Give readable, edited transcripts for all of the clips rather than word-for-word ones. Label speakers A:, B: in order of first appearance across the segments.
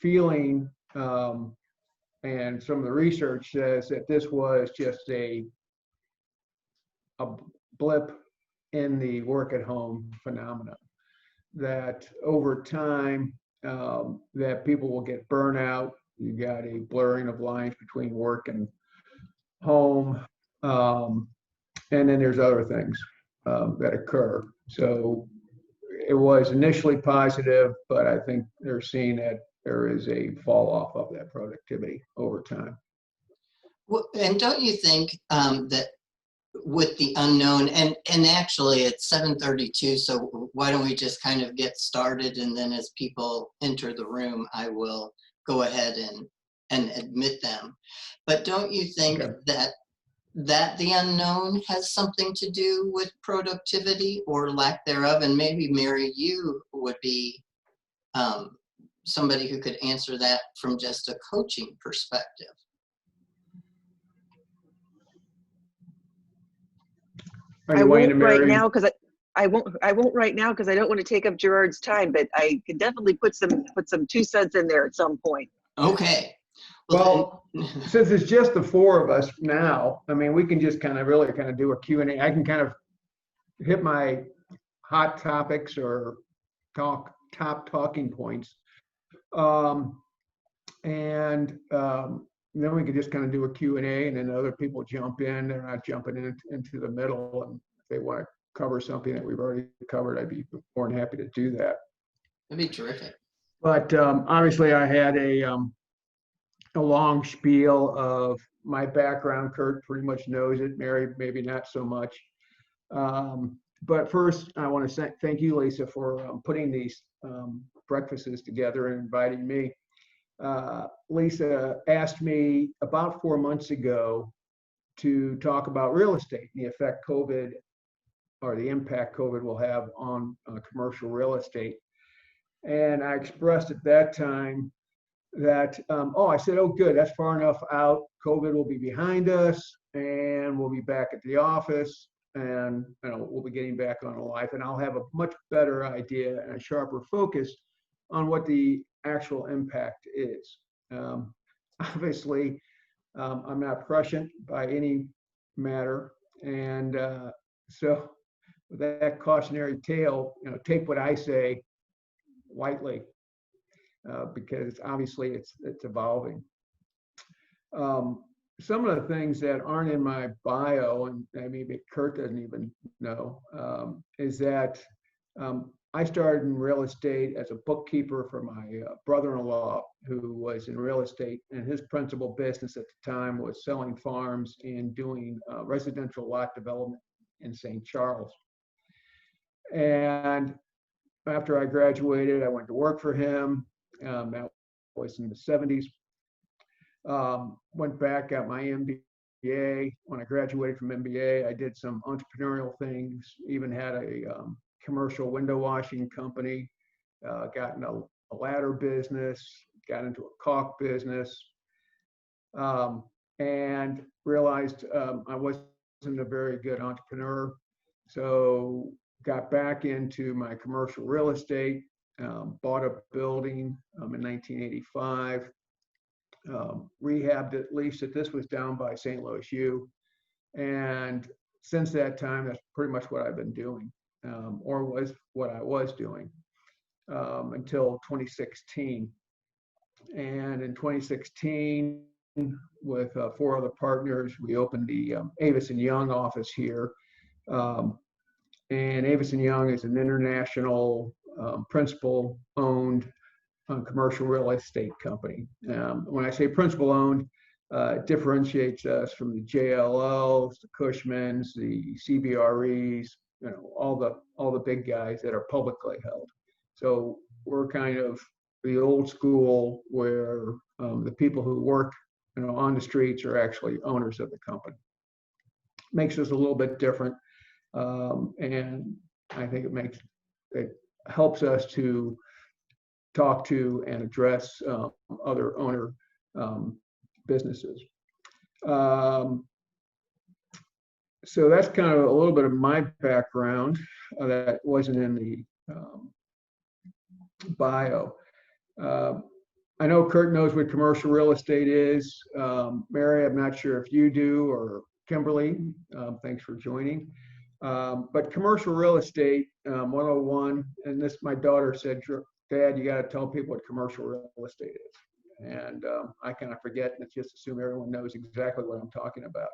A: feeling and some of the research says that this was just a blip in the work at home phenomenon, that over time that people will get burnout. You got a blurring of lines between work and home, and then there's other things that occur. So it was initially positive, but I think they're seeing that there is a fall off of that productivity over time.
B: Well, and don't you think that with the unknown, and actually it's 7:32, so why don't we just kind of get started, and then as people enter the room, I will go ahead and admit them. But don't you think that the unknown has something to do with productivity or lack thereof? And maybe, Mary, you would be somebody who could answer that from just a coaching perspective.
A: I won't right
C: now because I won't right now because I don't want to take up Gerard's time, but I could definitely put some 2 cents in there at some point.
B: Okay.
A: Well, since it's just the 4 of us now, I mean, we can just really do a Q&A. I can kind of hit my hot topics or top talking points. And then we could just kind of do a Q&A, and then other people jump in. They're not jumping into the middle. And if they want to cover something that we've already covered, I'd be more than happy to do that.
B: That'd be terrific.
A: But obviously I had a long spiel of my background. Kurt pretty much knows it. Mary, maybe not so much. But first, I want to thank you, Lisa, for putting these breakfasts together and inviting me. Lisa asked me about 4 months ago to talk about real estate and the effect COVID, or the impact COVID will have on commercial real estate. And I expressed at that time that, I said, oh, good, that's far enough out. COVID will be behind us, and we'll be back at the office, and we'll be getting back on life, and I'll have a much better idea and a sharper focus on what the actual impact is. Obviously, I'm not prescient by any matter, and so with that cautionary tale, take what I say lightly, because obviously it's evolving. Some of the things that aren't in my bio, and maybe Kurt doesn't even know, is that I started in real estate as a bookkeeper for my brother-in-law, who was in real estate, and his principal business at the time was selling farms and doing residential lot development in St. Charles. And after I graduated, I went to work for him. That was in the 70s. Went back, got my MBA. When I graduated from MBA, I did some entrepreneurial things, even had a commercial window washing company, got in a ladder business, got into a caulk business, and realized I wasn't a very good entrepreneur. So got back into my commercial real estate, bought a building in 1985, rehabbed it, leased it. This was down by St. Louis U. And since that time, that's pretty much what I've been doing, or was what I was doing until 2016. And in 2016, with 4 other partners, we opened the Avison Young office here. And Avison Young is an international principal-owned commercial real estate company. When I say principal-owned, it differentiates us from the JLLs, the Cushmans, the CBREs, all the big guys that are publicly held. So we're kind of the old school, where the people who work on the streets are actually owners of the company. Makes us a little bit different. And I think it helps us to talk to and address other owner businesses. So that's kind of a little bit of my background that wasn't in the bio. I know Kurt knows what commercial real estate is. Mary, I'm not sure if you do, or Kimberly, thanks for joining. But commercial real estate 101, and this, my daughter said, Dad, you got to tell people what commercial real estate is. And I kind of forget and just assume everyone knows exactly what I'm talking about.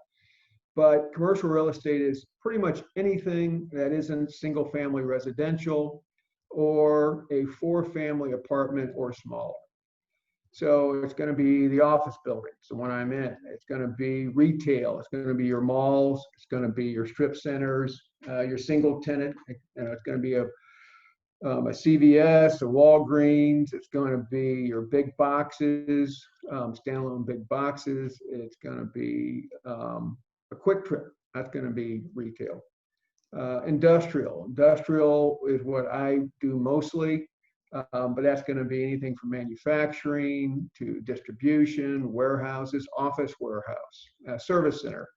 A: But commercial real estate is pretty much anything that isn't single family residential or a 4-family apartment or smaller. So it's going to be the office buildings, the one I'm in. It's going to be retail. It's going to be your malls. It's going to be your strip centers, your single tenant. It's going to be a CVS, a Walgreens. It's going to be your big boxes, standalone big boxes. It's going to be a Quick Trip. That's going to be retail. Industrial. Industrial is what I do mostly. But that's going to be anything from manufacturing to distribution, warehouses, office warehouse, service center.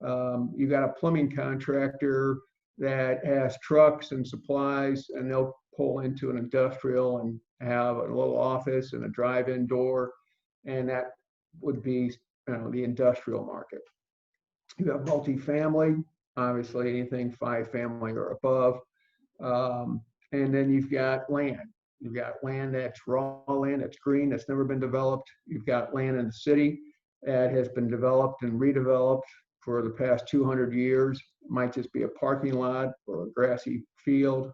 A: You got a plumbing contractor that has trucks and supplies, and they'll pull into an industrial and have a little office and a drive-in door, and that would be the industrial market. You have multifamily, obviously anything 5-family or above, and then you've got land. You've got land that's raw land, that's green, that's never been developed. You've got land in the city that has been developed and redeveloped for the past 200 years. It might just be a parking lot or a grassy field,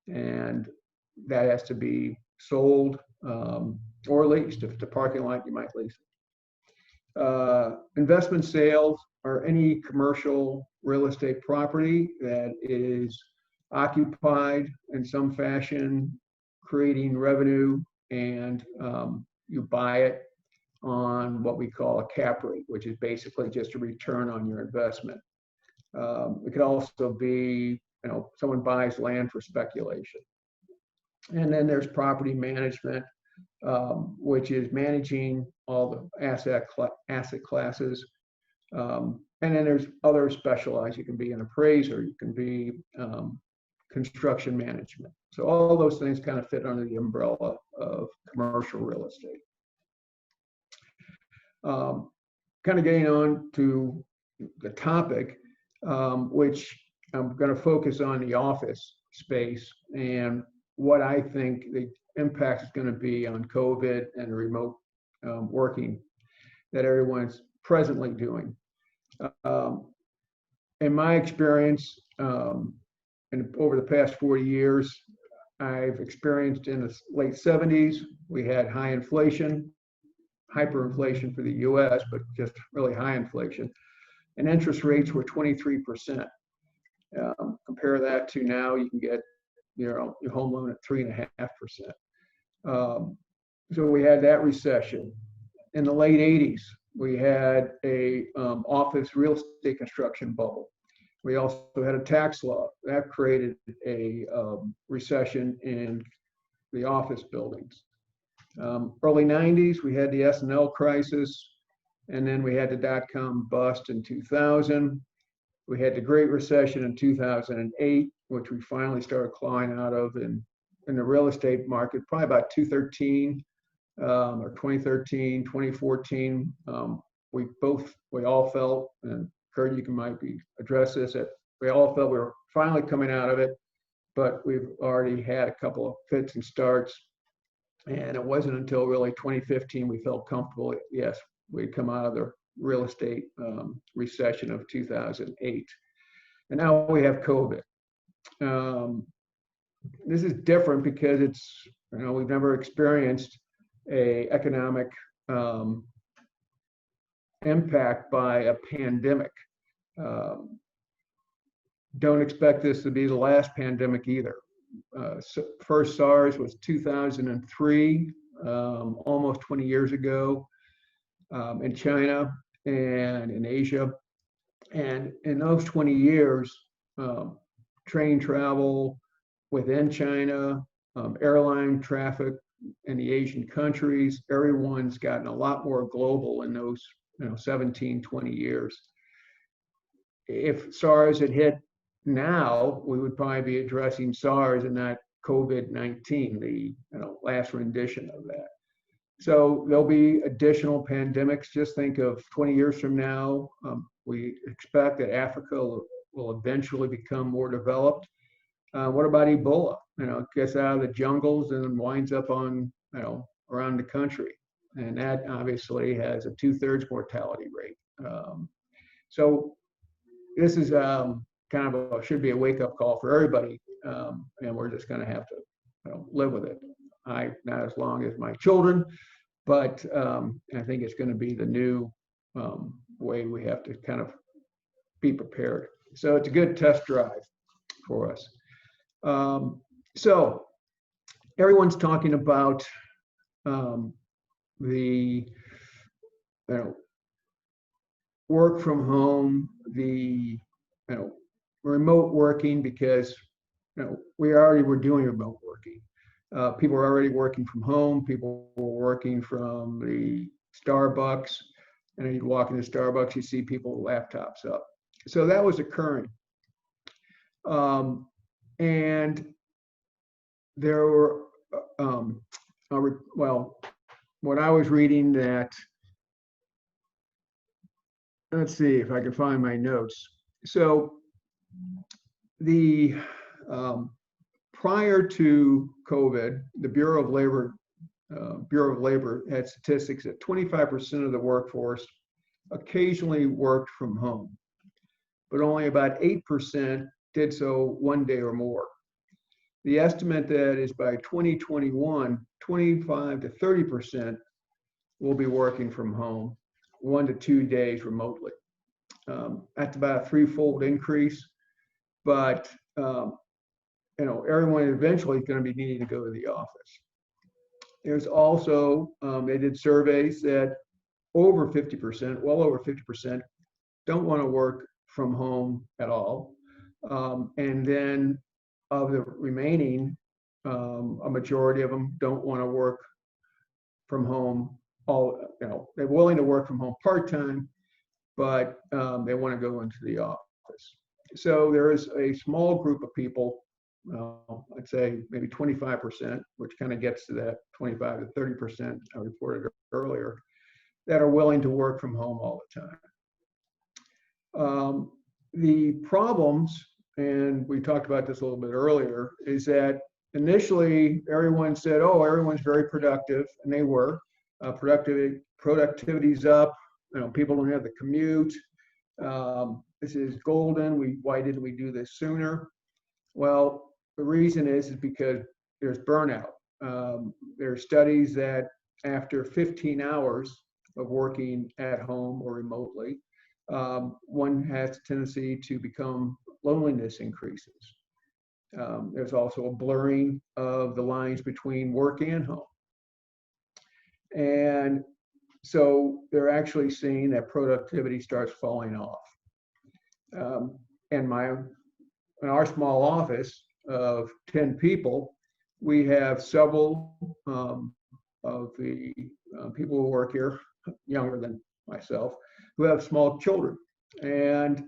A: and that has to be sold or leased. If it's a parking lot, you might lease it. Investment sales are any commercial real estate property that is occupied in some fashion, creating revenue, and you buy it on what we call a cap rate, which is basically just a return on your investment. It could also be, someone buys land for speculation. And then there's property management, which is managing all the asset classes. And then there's other specialized. You can be an appraiser, you can be construction management. So all those things kind of fit under the umbrella of commercial real estate. Kind of getting on to the topic, which I'm going to focus on the office space and what I think the impact is going to be on COVID and remote working that everyone's presently doing. In my experience, and over the past 40 years, I've experienced in the late 70s, we had high inflation, hyperinflation for the US, but just really high inflation. And interest rates were 23%. Compare that to now, you can get your home loan at 3.5%. So we had that recession. In the late 80s, we had a office real estate construction bubble. We also had a tax law that created a recession in the office buildings. Early 90s, we had the S&L crisis, and then we had the dot-com bust in 2000. We had the Great Recession in 2008, which we finally started clawing out of in the real estate market, probably about 2013 or 2013, 2014. We all felt, and Kurt, you might address this, that we all felt we were finally coming out of it, but we've already had a couple of fits and starts. And it wasn't until really 2015 we felt comfortable, yes, we'd come out of the real estate recession of 2008. And now we have COVID. This is different because it's, we've never experienced a economic impact by a pandemic. Don't expect this to be the last pandemic either. First SARS was 2003, almost 20 years ago, in China and in Asia. And in those 20 years, train travel within China, airline traffic in the Asian countries, everyone's gotten a lot more global in those 17, 20 years. If SARS had hit now, we would probably be addressing SARS and not COVID-19, the last rendition of that. So there'll be additional pandemics. Just think of 20 years from now, we expect that Africa will eventually become more developed. What about Ebola? It gets out of the jungles and winds up on, around the country. And that obviously has a 2/3 mortality rate. So this is kind of should be a wake-up call for everybody, and we're just going to have to live with it. Not as long as my children, but I think it's going to be the new way we have to kind of be prepared. So it's a good test drive for us. So everyone's talking about the work from home, the remote working, because we already were doing remote working. People are already working from home. People were working from the Starbucks, and you'd walk into Starbucks, you see people with laptops up. So that was occurring. And there were, when I was reading that, let's see if I can find my notes. So the prior to COVID, the Bureau of Labor had statistics that 25% of the workforce occasionally worked from home, but only about 8% did so one day or more. The estimate that is by 2021, 25 to 30% will be working from home 1 to 2 days remotely. That's about a threefold increase, but everyone eventually is going to be needing to go to the office. There's also, they did surveys that over 50%, well over 50%, don't want to work from home at all. And then of the remaining, a majority of them don't want to work from home they're willing to work from home part-time, but they want to go into the office. So there is a small group of people, I'd say maybe 25%, which kind of gets to that 25 to 30% I reported earlier, that are willing to work from home all the time. The problems, and we talked about this a little bit earlier, is that initially everyone said, oh, everyone's very productive, and they were. Productivity's up, people don't have the commute. This is golden. Why didn't we do this sooner? Well, the reason is because there's burnout. There are studies that after 15 hours of working at home or remotely, one has a tendency to become loneliness increases. There's also a blurring of the lines between work and home. And so they're actually seeing that productivity starts falling off. In our small office of 10 people, we have several of the people who work here, younger than myself, who have small children. And,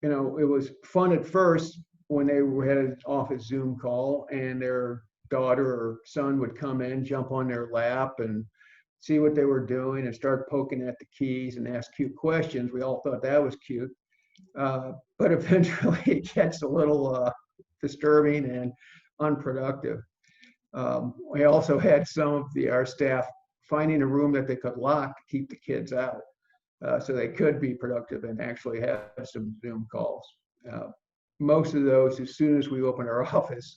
A: it was fun at first when they had an office Zoom call and their daughter or son would come in, jump on their lap and see what they were doing and start poking at the keys and ask cute questions. We all thought that was cute. But eventually it gets a little disturbing and unproductive. We also had some of our staff finding a room that they could lock to keep the kids out, so they could be productive and actually have some Zoom calls. Most of those, as soon as we opened our office,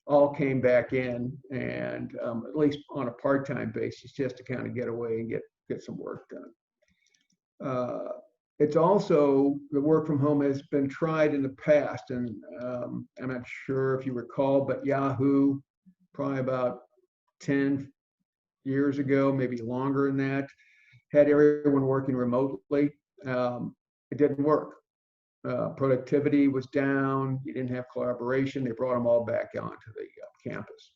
A: all came back in, and at least on a part-time basis, just to kind of get away and get some work done. It's also, the work from home has been tried in the past, and I'm not sure if you recall, but Yahoo, probably about 10 years ago, maybe longer than that, had everyone working remotely. It didn't work. Productivity was down. You didn't have collaboration. They brought them all back onto the campus.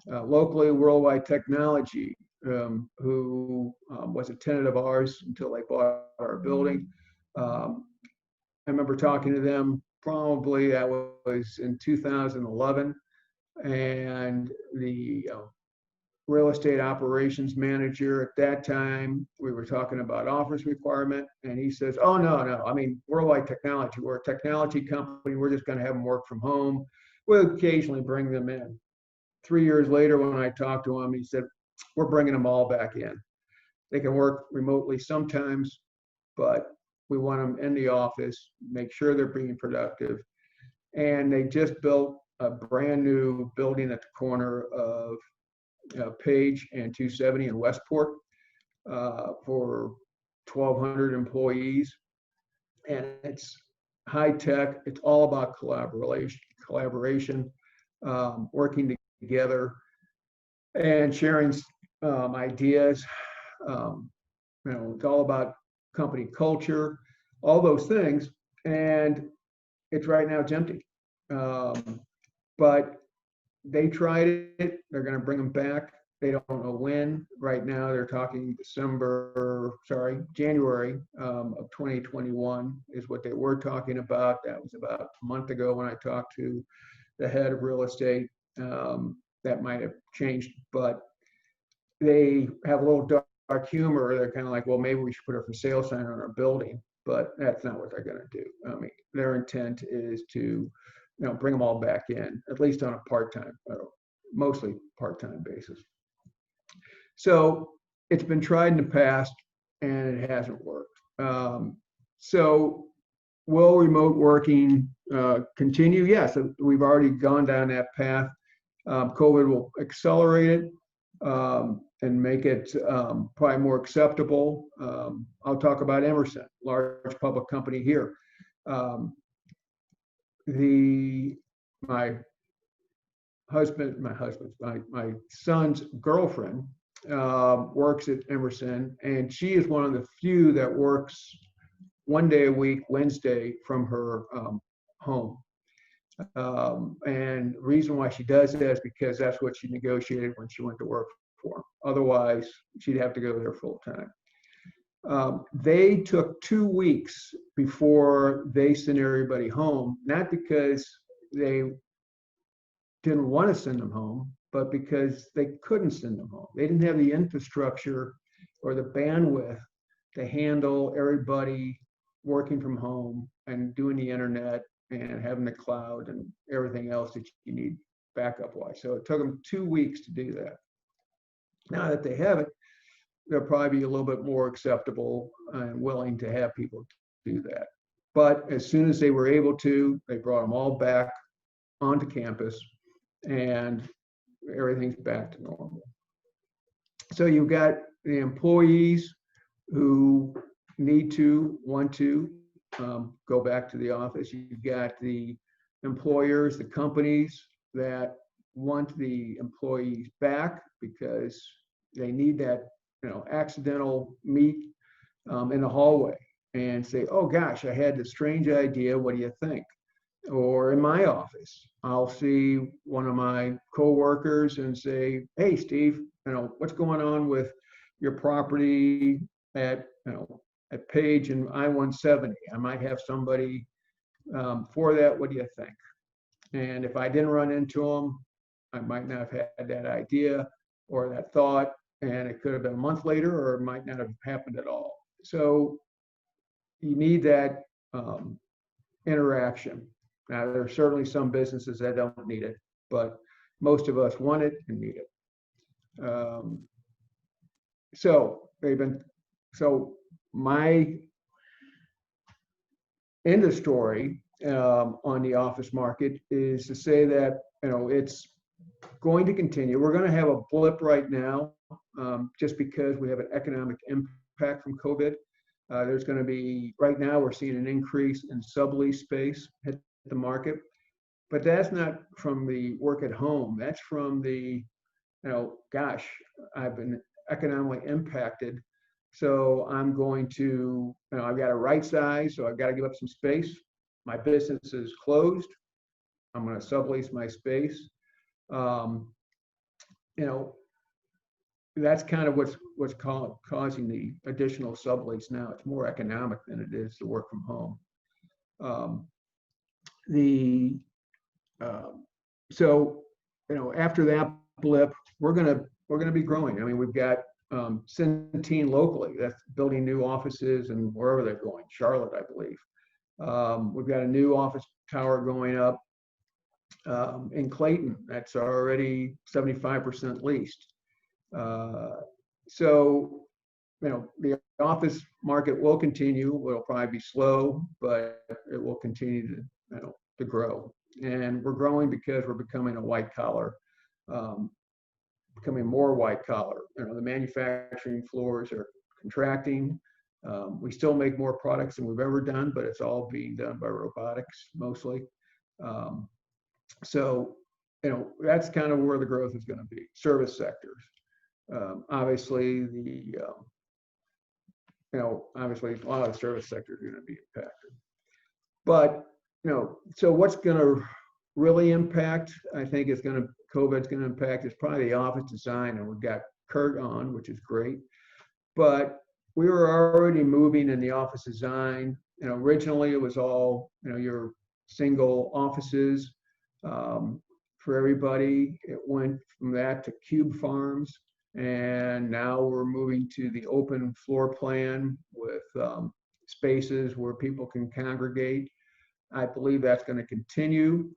A: Locally, Worldwide Technology, who was a tenant of ours until they bought our building. I remember talking to them, probably that was in 2011, and real estate operations manager. At that time, we were talking about office requirement, and he says, "Oh, no, no. I mean, we're like technology. We're a technology company. We're just going to have them work from home. We'll occasionally bring them in." 3 years later, when I talked to him, he said, "We're bringing them all back in. They can work remotely sometimes, but we want them in the office, make sure they're being productive." And they just built a brand new building at the corner of Page and 270 in Westport for 1,200 employees. And it's high tech. It's all about collaboration, working together and sharing ideas. It's all about company culture, all those things. And it's right now it's empty. But they tried it. They're going to bring them back. They don't know when. Right now, they're talking January of 2021 is what they were talking about. That was about a month ago when I talked to the head of real estate. That might have changed, but they have a little dark humor. They're kind of like, well, maybe we should put a for sale sign on our building, but that's not what they're going to do. I mean, their intent is to bring them all back in, at least on a part-time, mostly part-time basis. So it's been tried in the past and it hasn't worked. So will remote working continue? Yes, we've already gone down that path. COVID will accelerate it and make it probably more acceptable. I'll talk about Emerson, large public company here. My son's girlfriend works at Emerson, and she is one of the few that works 1 day a week, Wednesday, from her home. And the reason why she does that is because that's what she negotiated when she went to work for him. Otherwise, she'd have to go there full time. They took 2 weeks before they sent everybody home, not because they didn't want to send them home, but because they couldn't send them home. They didn't have the infrastructure or the bandwidth to handle everybody working from home and doing the internet and having the cloud and everything else that you need backup wise. So it took them 2 weeks to do that. Now that they have it, they'll probably be a little bit more acceptable and willing to have people do that. But as soon as they were able to, they brought them all back onto campus and everything's back to normal. So you've got the employees who want to go back to the office. You've got the employers, the companies that want the employees back because they need that accidental meet in the hallway and say, "Oh gosh, I had this strange idea. What do you think?" Or in my office, I'll see one of my coworkers and say, "Hey, Steve, what's going on with your property at Page and I-170? I might have somebody for that. What do you think?" And if I didn't run into them, I might not have had that idea or that thought, and it could have been a month later, or it might not have happened at all. So you need that interaction. Now, there are certainly some businesses that don't need it, but most of us want it and need it. So my end of story on the office market is to say that it's going to continue. We're going to have a blip right now, just because we have an economic impact from COVID. There's going to be, right now we're seeing an increase in sublease space hit the market, but that's not from the work at home. That's from the, gosh, I've been economically impacted. So I'm going to, I've got to right size, so I've got to give up some space. My business is closed. I'm going to sublease my space. That's kind of what's causing the additional sublease now. It's more economic than it is to work from home. So after that blip, we're going to we're going to be growing. I mean, we've got Centene locally that's building new offices and wherever they're going, Charlotte, I believe. We've got a new office tower going up in Clayton that's already 75% leased. So, the office market will continue. It'll probably be slow, but it will continue to grow. And we're growing because we're becoming a white collar, becoming more white collar. The manufacturing floors are contracting. We still make more products than we've ever done, but it's all being done by robotics mostly. So, that's kind of where the growth is going to be. Service sectors. Obviously, obviously a lot of the service sectors are going to be impacted. But, so what's going to really impact, I think COVID's going to impact is probably the office design. And we've got Kurt on, which is great. But we were already moving in the office design. Originally it was all, your single offices for everybody. It went from that to cube farms. And now we're moving to the open floor plan with spaces where people can congregate. I believe that's going to continue,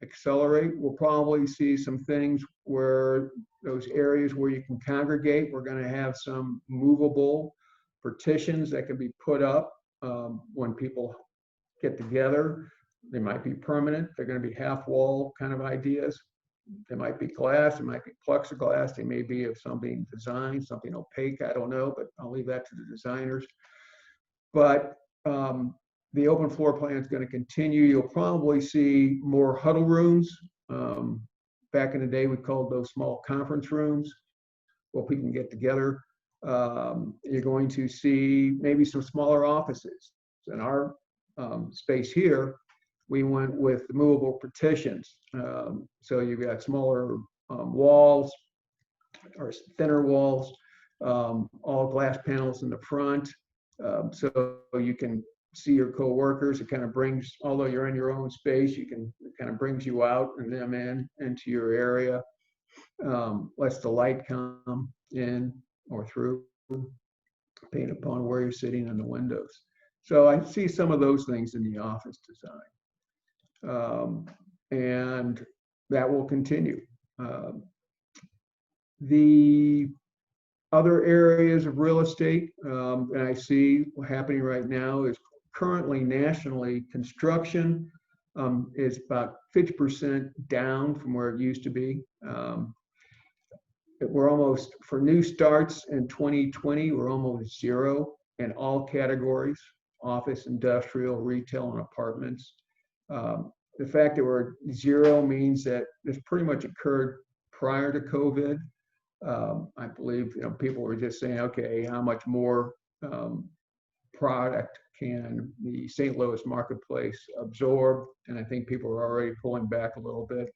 A: accelerate. We'll probably see some things where those areas where you can congregate, we're going to have some movable partitions that can be put up when people get together. They might be permanent. They're going to be half wall kind of ideas. They might be glass, it might be plexiglass, they may be of something designed, something opaque, I don't know, but I'll leave that to the designers. But the open floor plan is going to continue. You'll probably see more huddle rooms. Back in the day, we called those small conference rooms where people can get together. You're going to see maybe some smaller offices. In our space here, we went with movable partitions. So you've got smaller walls or thinner walls, all glass panels in the front. So you can see your coworkers. It kind of brings, although you're in your own space, it kind of brings you out and them into your area. Lets the light come in or through, based upon where you're sitting in the windows. So I see some of those things in the office design. And that will continue. The other areas of real estate that I see happening right now is currently nationally construction is about 50% down from where it used to be. We're almost, for new starts in 2020, we're almost zero in all categories: office, industrial, retail, and apartments. The fact that we're zero means that this pretty much occurred prior to COVID. I believe people were just saying, okay, how much more product can the St. Louis marketplace absorb? And I think people are already pulling back a little bit.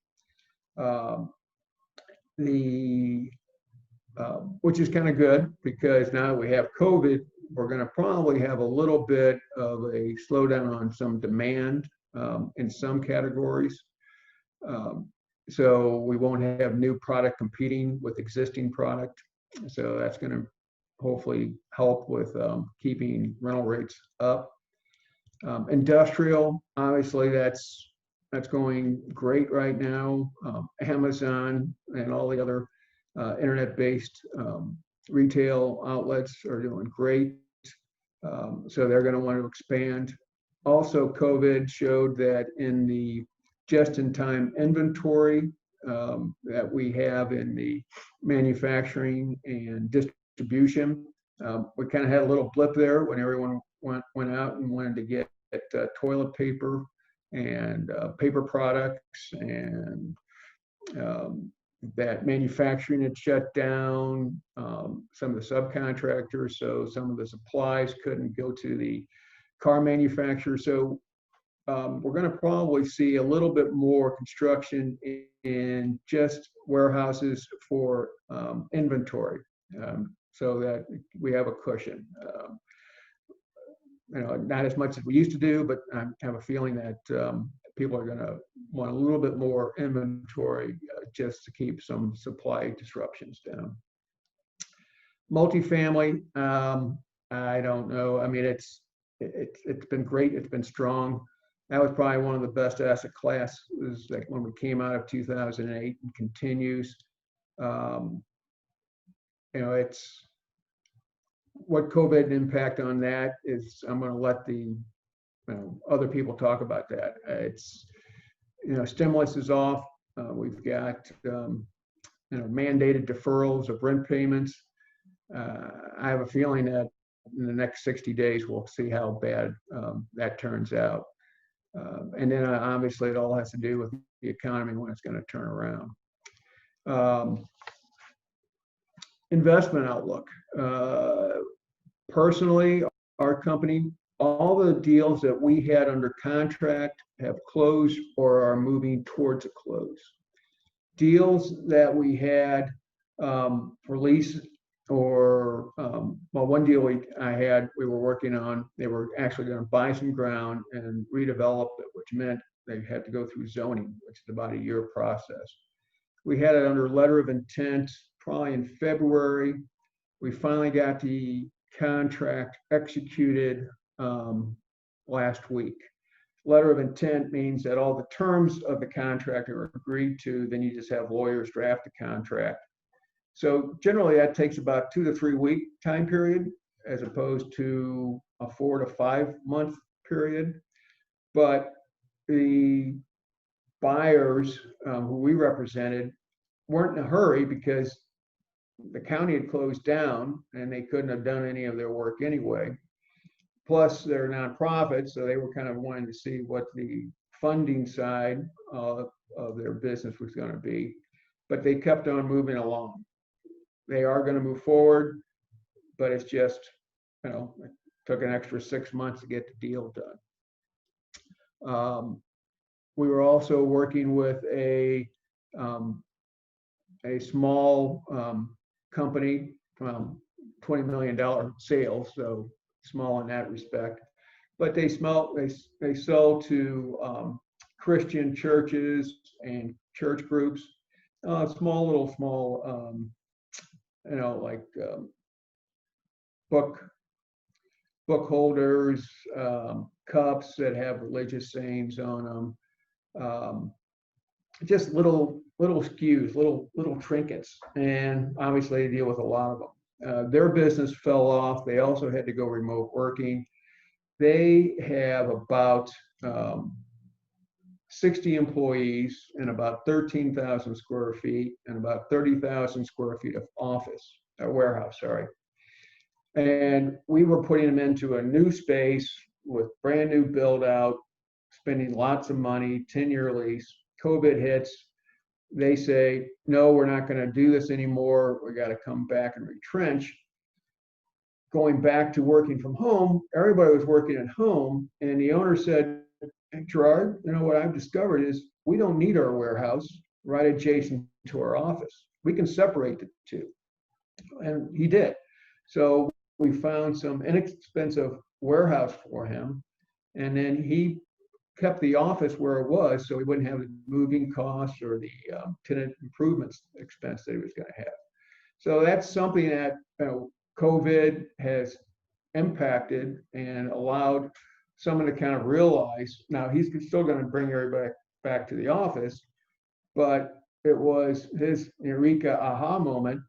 A: Which is kind of good, because now that we have COVID, we're going to probably have a little bit of a slowdown on some demand in some categories. So we won't have new product competing with existing product. So that's going to hopefully help with keeping rental rates up. Industrial, obviously that's going great right now. Amazon and all the other internet-based retail outlets are doing great. So they're going to want to expand. Also, COVID showed that in the just-in-time inventory that we have in the manufacturing and distribution, we kind of had a little blip there when everyone went out and wanted to get toilet paper and paper products, and that manufacturing had shut down, some of the subcontractors, so some of the supplies couldn't go to the car manufacturer. So we're going to probably see a little bit more construction in just warehouses for inventory, so that we have a cushion. Not as much as we used to do, but I have a feeling that people are going to want a little bit more inventory just to keep some supply disruptions down. Multifamily, I don't know. I mean, it's been great. It's been strong. That was probably one of the best asset classes, like when we came out of 2008, and continues. You know, it's what COVID impact on that is. I'm going to let the other people talk about that. It's, stimulus is off. We've got mandated deferrals of rent payments. I have a feeling that in the next 60 days we'll see how bad that turns out. And then obviously it all has to do with the economy when it's going to turn around. Investment outlook. Personally, our company, all the deals that we had under contract have closed or are moving towards a close. Deals that we had for lease or, one deal we were working on, they were actually going to buy some ground and redevelop it, which meant they had to go through zoning, which is about a year process. We had it under letter of intent probably in February. We finally got the contract executed last week. Letter of intent means that all the terms of the contract are agreed to, then you just have lawyers draft the contract. So generally that takes about 2 to 3 week time period as opposed to a 4 to 5 month period. But the buyers who we represented weren't in a hurry because the county had closed down and they couldn't have done any of their work anyway. Plus they're nonprofits, so they were kind of wanting to see what the funding side of their business was going to be. But they kept on moving along. They are going to move forward, but it's just, it took an extra 6 months to get the deal done. We were also working with a small company, $20 million sales, so small in that respect. But they sell to Christian churches and church groups, small like book holders, cups that have religious sayings on them, just little SKUs, little trinkets, and obviously they deal with a lot of them. Their business fell off. They also had to go remote working. They have about 60 employees and about 13,000 square feet and about 30,000 square feet of warehouse, sorry. And we were putting them into a new space with brand new build out, spending lots of money, 10-year lease. COVID hits. They say, no, we're not going to do this anymore. We got to come back and retrench. Going back to working from home, everybody was working at home. And the owner said, hey, Gerard, what I've discovered is we don't need our warehouse right adjacent to our office. We can separate the two. And he did. So we found some inexpensive warehouse for him. And then he kept the office where it was so he wouldn't have the moving costs or the tenant improvements expense that he was going to have. So that's something that COVID has impacted and allowed someone to kind of realize. Now he's still going to bring everybody back to the office, but it was his eureka aha moment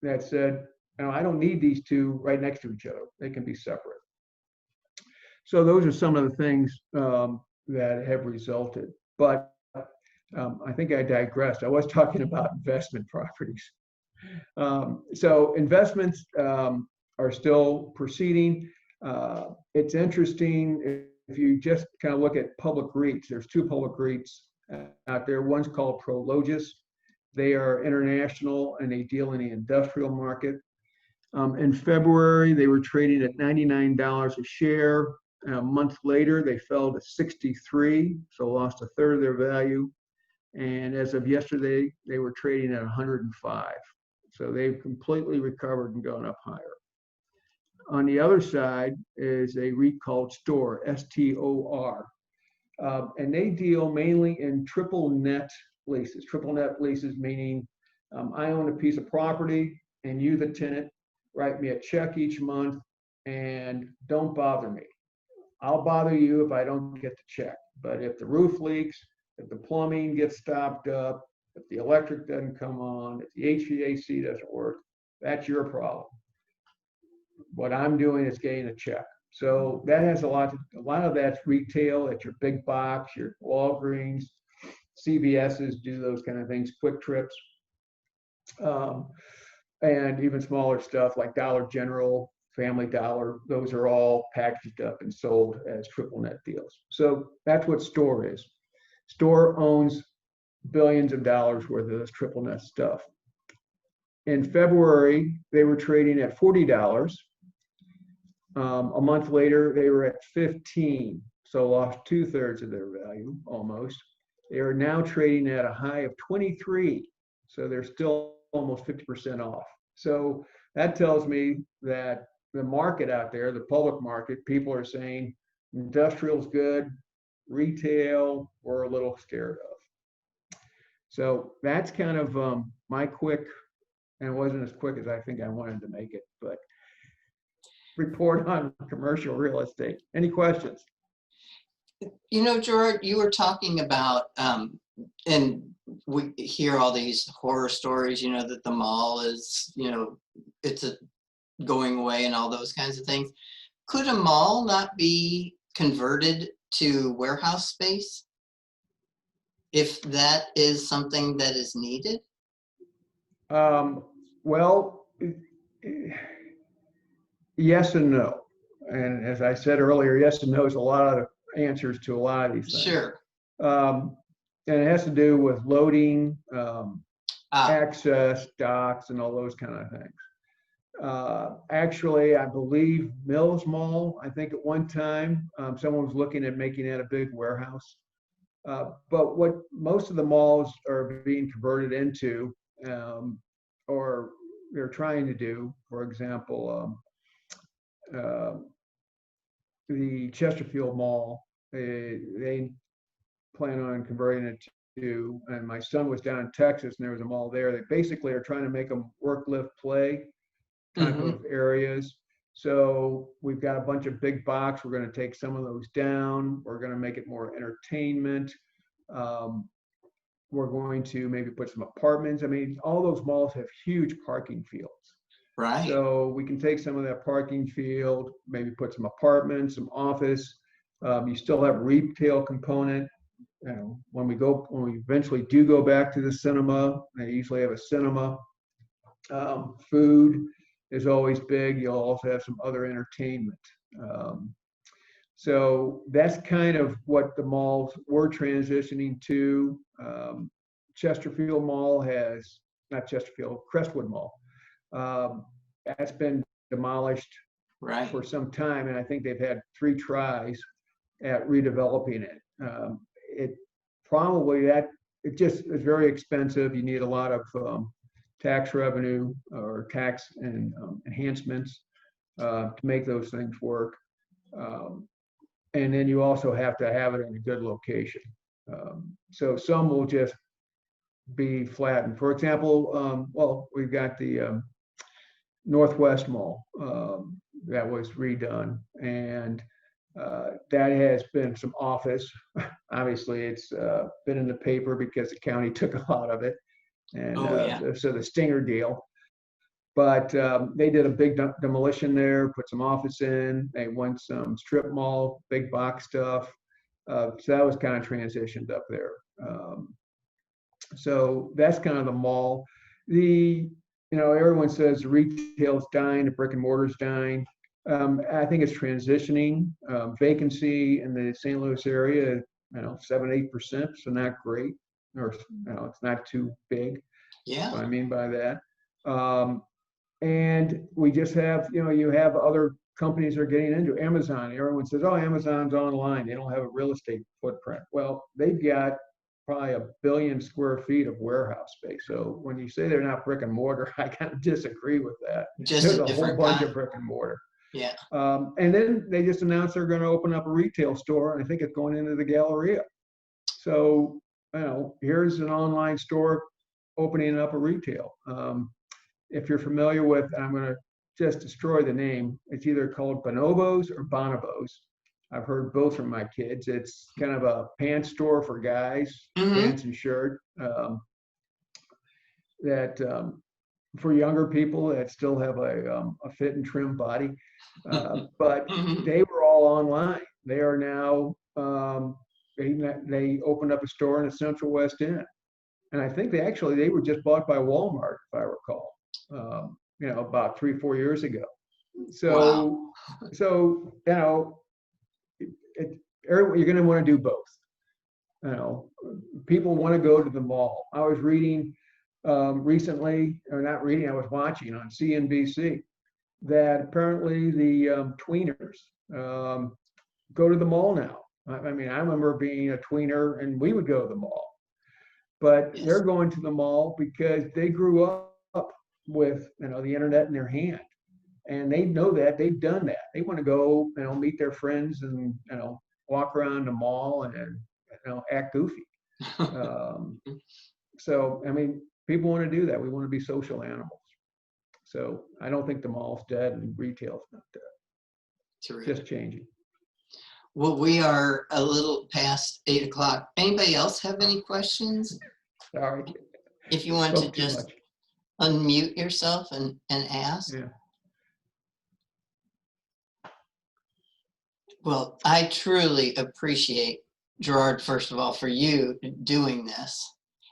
A: that said, I don't need these two right next to each other. They can be separate. So those are some of the things that have resulted. But I think I digressed. I was talking about investment properties. So investments are still proceeding. It's interesting if you just kind of look at public REITs. There's 2 public REITs out there. One's called Prologis. They are international and they deal in the industrial market. In February, they were trading at $99 a share. A month later, they fell to 63, so lost a third of their value. And as of yesterday, they were trading at 105. So they've completely recovered and gone up higher. On the other side is a REIT called STOR, S-T-O-R. And they deal mainly in triple net leases. Triple net leases meaning I own a piece of property and you, the tenant, write me a check each month and don't bother me. I'll bother you if I don't get the check. But if the roof leaks, if the plumbing gets stopped up, if the electric doesn't come on, if the HVAC doesn't work, that's your problem. What I'm doing is getting a check. So that has a lot of that's retail, at your big box, your Walgreens, CVS's do those kind of things, Quick Trips, and even smaller stuff like Dollar General, Family Dollar. Those are all packaged up and sold as triple net deals. So that's what Store is. Store owns billions of dollars worth of this triple net stuff. In February, they were trading at $40. A month later, they were at 15, so lost 2/3 of their value almost. They are now trading at a high of 23, so they're still almost 50% off. So that tells me that the market out there, the public market, people are saying industrial's good, retail we're a little scared of. So that's kind of my quick, and it wasn't as quick as I think I wanted to make it, but report on commercial real estate. Any questions?
B: You know, Gerard, you were talking about, and we hear all these horror stories, you know, that the mall is, you know, going away and all those kinds of things. Could a mall not be converted to warehouse space if that is something that is needed?
A: Well, yes and no. And as I said earlier, yes and no is a lot of answers to a lot of these things.
B: Sure.
A: And it has to do with loading, access, docks, and all those kind of things. Actually, I believe Mills Mall, I think at one time, someone was looking at making that a big warehouse. But what most of the malls are being converted into, or they're trying to do, for example, the Chesterfield Mall, they plan on converting it to, and my son was down in Texas and there was a mall there. They basically are trying to make them work, live, play type of areas. So we've got a bunch of big box. We're going to take some of those down. We're going to make it more entertainment. We're going to maybe put some apartments. I mean, all those malls have huge parking fields.
B: Right.
A: So we can take some of that parking field, maybe put some apartments, some office. You still have a retail component. You know, when we eventually do go back to the cinema, they usually have a cinema. Food is always big. You'll also have some other entertainment. So that's kind of what the malls we're transitioning to. Chesterfield Mall has, not Chesterfield, Crestwood Mall. That's been demolished for some time, and I think they've had 3 tries at redeveloping it. It just is very expensive. You need a lot of tax revenue or tax and enhancements to make those things work. And then you also have to have it in a good location. So some will just be flattened. For example, well, we've got the Northwest Mall that was redone, and that has been some office. Obviously, it's been in the paper because the county took a lot of it, and so the Stinger deal. But they did a big demolition there, put some office in. They went some strip mall, big box stuff. So that was kind of transitioned up there. So that's kind of the mall. Everyone says the retail's dying, the brick and mortar's dying. I think it's transitioning. Vacancy in the St. Louis area, 7-8%, so not great, or it's not too big.
B: Yeah.
A: What I mean by that. And we just have, you have other companies that are getting into Amazon. Everyone says, oh, Amazon's online. They don't have a real estate footprint. Well, they've got probably 1 billion square feet of warehouse space. So when you say they're not brick and mortar, I kind of disagree with that. There's a whole bunch of brick and mortar.
B: Yeah.
A: And then they just announced they're going to open up a retail store, and I think it's going into the Galleria. So, here's an online store opening up a retail. If you're familiar with, I'm going to just destroy the name, it's either called Bonobos or Bonobos. I've heard both from my kids. It's kind of a pants store for guys, pants and shirt, that for younger people that still have a fit and trim body. But they were all online. They are now, they opened up a store in the Central West End. And I think they were just bought by Walmart, if I recall, about 3-4 years ago. So,
B: Wow.
A: you're going to want to do both. People want to go to the mall. I was reading recently, or not reading, I was watching on CNBC that apparently the tweeners go to the mall now. I mean, I remember being a tweener and we would go to the mall, but
B: Yes.
A: they're going to the mall because they grew up with the internet in their hand, and they know that they've done that. They want to go meet their friends and walk around the mall and act goofy. So I mean, people want to do that. We want to be social animals. So I don't think the mall's dead and retail's not dead.
B: Terrific.
A: Just changing.
B: Well, we are a little past 8 o'clock. Anybody else have any questions?
A: Sorry.
B: If you want to
A: Spoke too
B: just
A: much.
B: unmute yourself and ask.
A: Yeah.
B: Well, I truly appreciate, Gerard, first of all, for you doing this.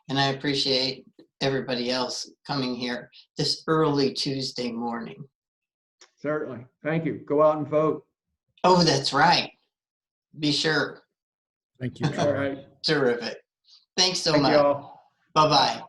B: And I appreciate everybody else coming here this early Tuesday morning.
A: Certainly. Thank you. Go out and vote.
B: Oh, that's right. Be sure.
D: Thank you.
A: All right.
B: Terrific. Thanks so
A: Thank
B: much.
A: you all.
B: Bye-bye.